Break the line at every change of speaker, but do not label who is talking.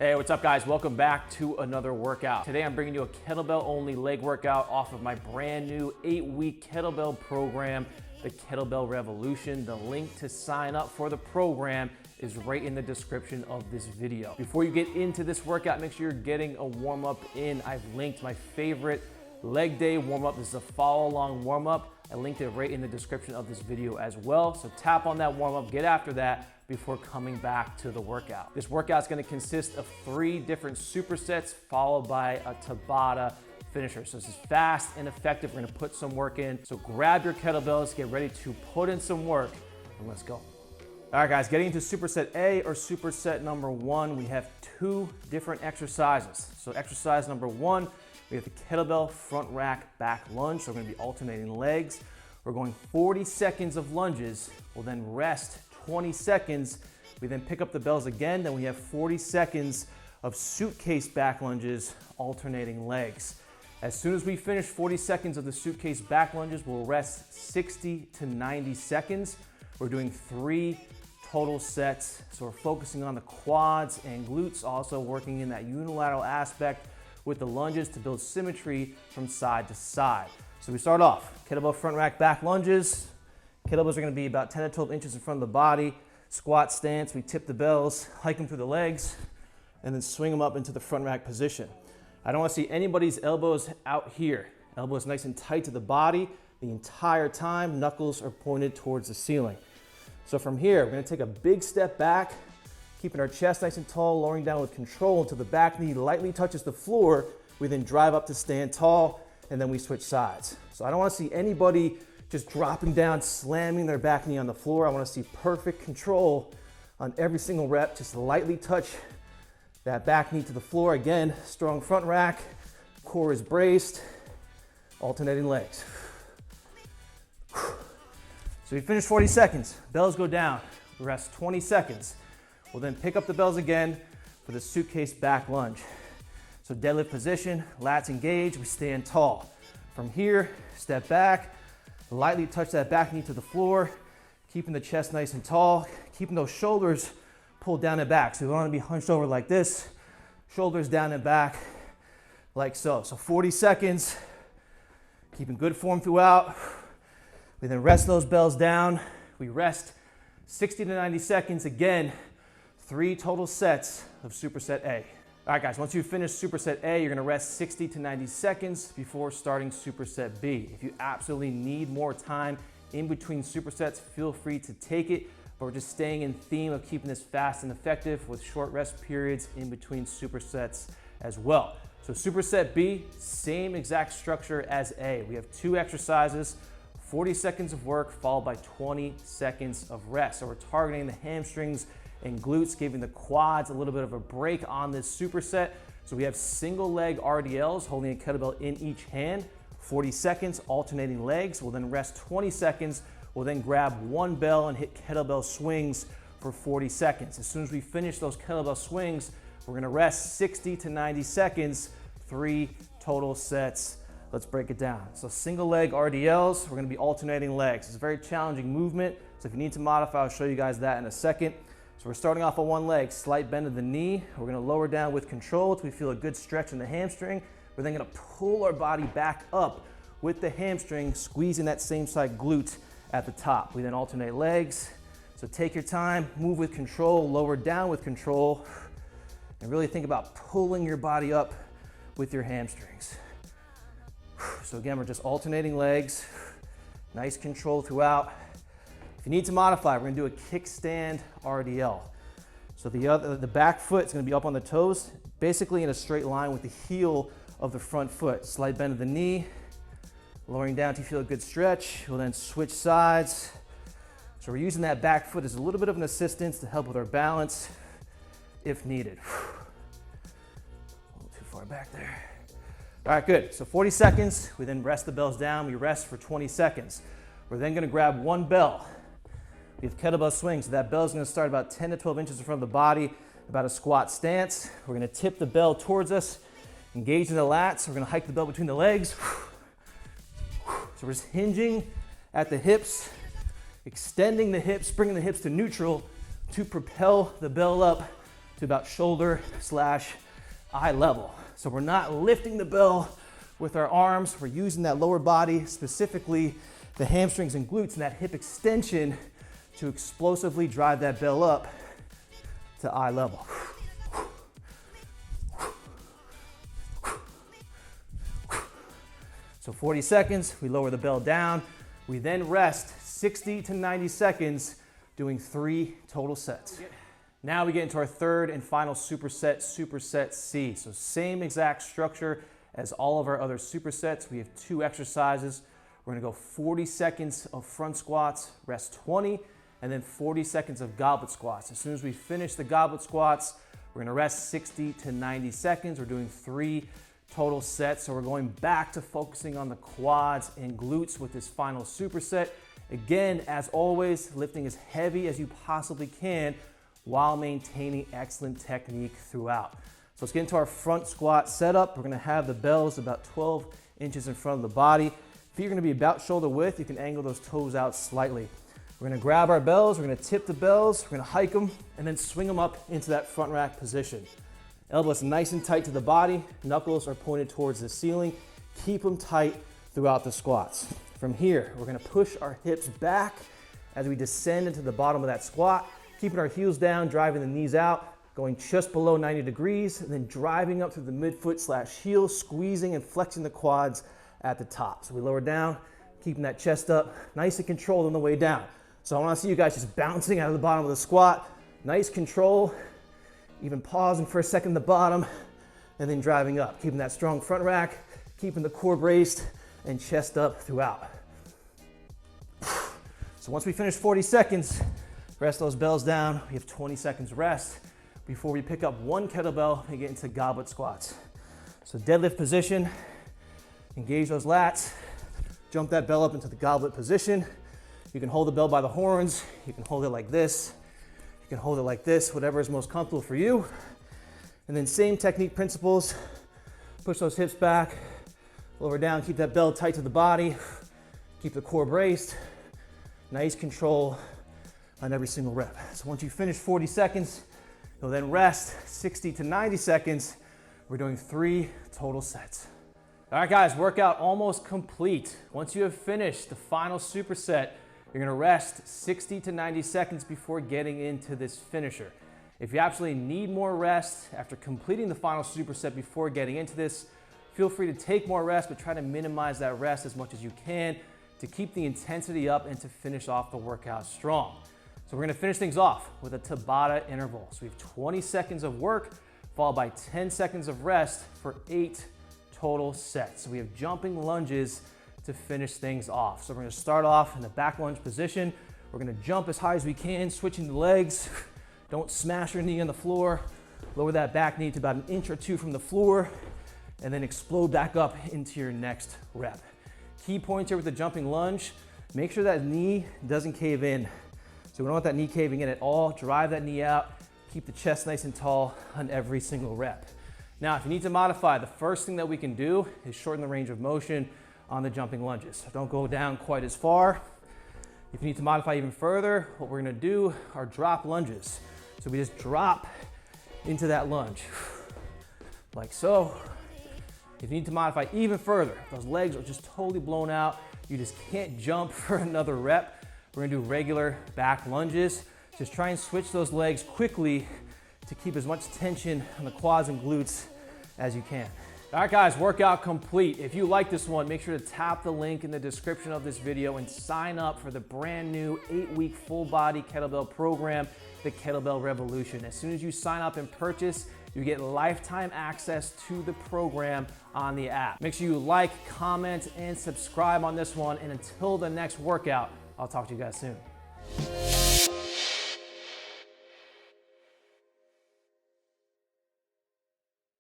Hey, what's up guys? Welcome back to another workout. Today I'm bringing you a kettlebell only leg workout off of my brand new 8-week kettlebell program, the Kettlebell Revolution. The link to sign up for the program is right in the description of this video. Before you get into this workout, make sure you're getting a warm-up in. I've linked my favorite leg day warm-up. This is a follow-along warm-up. I linked it right in the description of this video as well. So tap on that warm-up, get after that before coming back to the workout. This workout is going to consist of 3 different supersets followed by a tabata finisher. So this is fast and effective. We're going to put some work in. So grab your kettlebells, get ready to put in some work, and let's go. All right guys, getting into superset A or superset number 1, we have 2 different exercises. So exercise number 1, we have the kettlebell front rack back lunge. So we're going to be alternating legs. We're going 40 seconds of lunges. We'll then rest 20 seconds. We then pick up the bells again. Then we have 40 seconds of suitcase back lunges, alternating legs. As soon as we finish 40 seconds of the suitcase back lunges, we'll rest 60 to 90 seconds. We're doing 3 total sets. So we're focusing on the quads and glutes, also working in that unilateral aspect with the lunges to build symmetry from side to side. So we start off, kettlebell front rack back lunges. Kettlebells are going to be about 10 to 12 inches in front of the body. Squat stance, we tip the bells, hike them through the legs, and then swing them up into the front rack position. I don't want to see anybody's elbows out here. Elbows nice and tight to the body the entire time. Knuckles are pointed towards the ceiling. So from here, we're going to take a big step back, keeping our chest nice and tall, lowering down with control until the back knee lightly touches the floor. We then drive up to stand tall, and then we switch sides. So I don't want to see anybody just dropping down, slamming their back knee on the floor. I want to see perfect control on every single rep. Just lightly touch that back knee to the floor. Again, strong front rack, core is braced, alternating legs. So we finish 40 seconds, bells go down, we rest 20 seconds. We'll then pick up the bells again for the suitcase back lunge. So deadlift position, lats engaged, we stand tall. From here, step back, lightly touch that back knee to the floor, keeping the chest nice and tall, keeping those shoulders pulled down and back. So we want to be hunched over like this, shoulders down and back, like so. So 40 seconds, keeping good form throughout. We then rest those bells down. We rest 60 to 90 seconds. Again, 3 total sets of superset A. All right guys, once you finish superset A, you're gonna rest 60 to 90 seconds before starting superset B. If you absolutely need more time in between supersets, feel free to take it, but we're just staying in theme of keeping this fast and effective with short rest periods in between supersets as well. So superset B, same exact structure as A. We have 2 exercises, 40 seconds of work followed by 20 seconds of rest. So we're targeting the hamstrings and glutes, giving the quads a little bit of a break on this superset. So we have single leg RDLs, holding a kettlebell in each hand, 40 seconds, alternating legs. We'll then rest 20 seconds. We'll then grab 1 bell and hit kettlebell swings for 40 seconds. As soon as we finish those kettlebell swings, we're gonna rest 60 to 90 seconds, 3 total sets. Let's break it down. So single leg RDLs, we're gonna be alternating legs. It's a very challenging movement, so if you need to modify, I'll show you guys that in a second. So we're starting off on one leg, slight bend of the knee. We're gonna lower down with control until we feel a good stretch in the hamstring. We're then gonna pull our body back up with the hamstring, squeezing that same side glute at the top. We then alternate legs. So take your time, move with control, lower down with control, and really think about pulling your body up with your hamstrings. So again, we're just alternating legs, nice control throughout. If you need to modify, we're gonna do a kickstand RDL. So the back foot is gonna be up on the toes, basically in a straight line with the heel of the front foot. Slight bend of the knee, lowering down till you feel a good stretch. We'll then switch sides. So we're using that back foot as a little bit of an assistance to help with our balance if needed. A little too far back there. All right, good. So 40 seconds, we then rest the bells down. We rest for 20 seconds. We're then gonna grab 1 bell. We have kettlebell swings. So that bell is gonna start about 10 to 12 inches in front of the body, about a squat stance. We're gonna tip the bell towards us, engage in the lats. We're gonna hike the bell between the legs. So we're just hinging at the hips, extending the hips, bringing the hips to neutral to propel the bell up to about shoulder slash eye level. So we're not lifting the bell with our arms, we're using that lower body, specifically the hamstrings and glutes and that hip extension to explosively drive that bell up to eye level. So 40 seconds, we lower the bell down. We then rest 60 to 90 seconds doing 3 total sets. Now we get into our third and final superset, superset C. So same exact structure as all of our other supersets. We have 2 exercises. We're gonna go 40 seconds of front squats, rest 20, and then 40 seconds of goblet squats. As soon as we finish the goblet squats, we're gonna rest 60 to 90 seconds. We're doing 3 total sets. So we're going back to focusing on the quads and glutes with this final superset. Again, as always, lifting as heavy as you possibly can while maintaining excellent technique throughout. So let's get into our front squat setup. We're gonna have the bells about 12 inches in front of the body. Feet are gonna be about shoulder width. You can angle those toes out slightly. We're gonna grab our bells, we're gonna tip the bells, we're gonna hike them, and then swing them up into that front rack position. Elbows nice and tight to the body, knuckles are pointed towards the ceiling. Keep them tight throughout the squats. From here, we're gonna push our hips back as we descend into the bottom of that squat, keeping our heels down, driving the knees out, going just below 90 degrees, and then driving up through the midfoot slash heel, squeezing and flexing the quads at the top. So we lower down, keeping that chest up, nice and controlled on the way down. So I wanna see you guys just bouncing out of the bottom of the squat, nice control, even pausing for a second at the bottom, and then driving up, keeping that strong front rack, keeping the core braced and chest up throughout. So once we finish 40 seconds, rest those bells down. We have 20 seconds rest before we pick up 1 kettlebell and get into goblet squats. So deadlift position, engage those lats, jump that bell up into the goblet position. You can hold the bell by the horns, you can hold it like this, you can hold it like this, whatever is most comfortable for you. And then same technique principles, push those hips back, lower down, keep that bell tight to the body, keep the core braced, nice control on every single rep. So once you finish 40 seconds, you'll then rest 60 to 90 seconds. We're doing 3 total sets. All right guys, workout almost complete. Once you have finished the final superset, you're gonna rest 60 to 90 seconds before getting into this finisher. If you absolutely need more rest after completing the final superset before getting into this, feel free to take more rest, but try to minimize that rest as much as you can to keep the intensity up and to finish off the workout strong. So we're gonna finish things off with a tabata interval. So we have 20 seconds of work, followed by 10 seconds of rest for 8 total sets. So we have jumping lunges to finish things off. So we're gonna start off in the back lunge position. We're gonna jump as high as we can, switching the legs. Don't smash your knee on the floor. Lower that back knee to about 1 inch or 2 from the floor, and then explode back up into your next rep. Key points here with the jumping lunge, make sure that knee doesn't cave in. So we don't want that knee caving in at all. Drive that knee out, keep the chest nice and tall on every single rep. Now, if you need to modify, the first thing that we can do is shorten the range of motion on the jumping lunges. So don't go down quite as far. If you need to modify even further, what we're gonna do are drop lunges. So we just drop into that lunge, like so. If you need to modify even further, those legs are just totally blown out, you just can't jump for another rep, we're gonna do regular back lunges. Just try and switch those legs quickly to keep as much tension on the quads and glutes as you can. All right guys, workout complete. If you like this one, make sure to tap the link in the description of this video and sign up for the brand new 8-week full body kettlebell program, the Kettlebell Revolution. As soon as you sign up and purchase, you get lifetime access to the program on the app. Make sure you like, comment, and subscribe on this one. And until the next workout, I'll talk to you guys soon.